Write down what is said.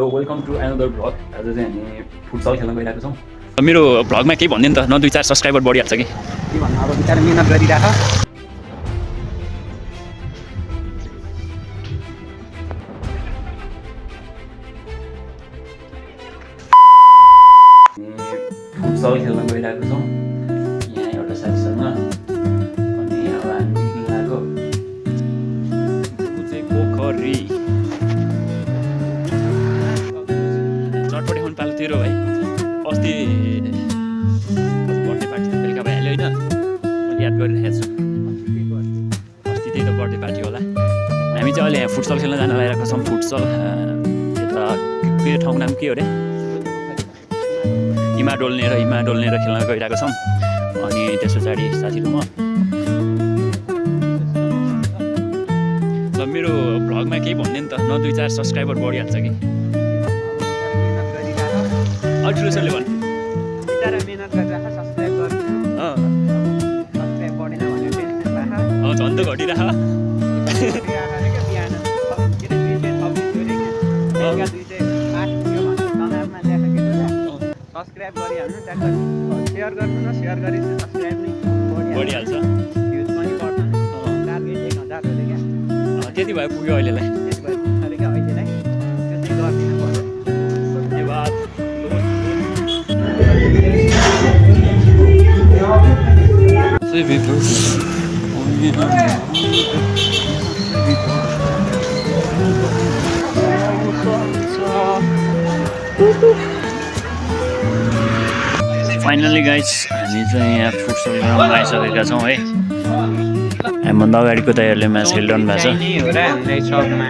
Welcome to another vlog. आज चाहिँ हामी फुटसल खेल्न गइरहेको छौँ। मेरो भ्लगमा केही भन्ने नि त, न 2-4 सब्सक्राइबर बढिहाल्छ कि के भन्नु। अब बिचारा मिहिनेत गरिरहेको फुटसल खेल्न गइरहेको छौँ यहाँ एउटा साथीसँग। अनि अब हामी निक्लिन लागेको पोखरी। चटपटी खानु पालो तेरो भाइ। अस्ति बर्थडे पार्टी बेलुका भइहाल्यो होइन, मैले याद गरिरहेको छु। अस्ति त्यही त बर्थडे पार्टी होला। हामी चाहिँ अहिले यहाँ फुटसल खेल्न जान लागिरहेको छौँ। फुटसल यता के ठाउँ नाम के हो अरे, हिमा डोल्नेर खेल्न गइरहेको छौँ। अनि त्यस पछाडि साथीहरू म। मेरो भ्लगमा केही भन्ने नि त, न 2-4 सब्सक्राइबर बढिहाल्छ कि ठुलोसले भन्नु। बिचारा मेहनत गरिरहेको सब्सक्राइब गर्नु। सब्सक्राइब बढेन भने टेन्सन भएको। झन् त घटिरहेको बिहान सब्सक्राइब गरिहाल्नु, सेयर गर्नु न, सेयर गरेपछि सब्सक्राइब नै बढिहाल्छ। भ्युज पनि बढ्छ। टार्गेट 1000 हो क्या, त्यति भए पुग्यो अहिलेलाई। त्यति भए पुग्छ क्या अहिलेलाई। त्यसै गरिदिनु पर्यो। धन्यवाद। फाइनली गाइज हामी चाहिँ यहाँ फुटसल ग्राउन्डमा आइसकेका छौँ है। हामीभन्दा अगाडिको दाइहरूले म्याच खेलिरहनु भएको छ। हो र हामीलाई सबमा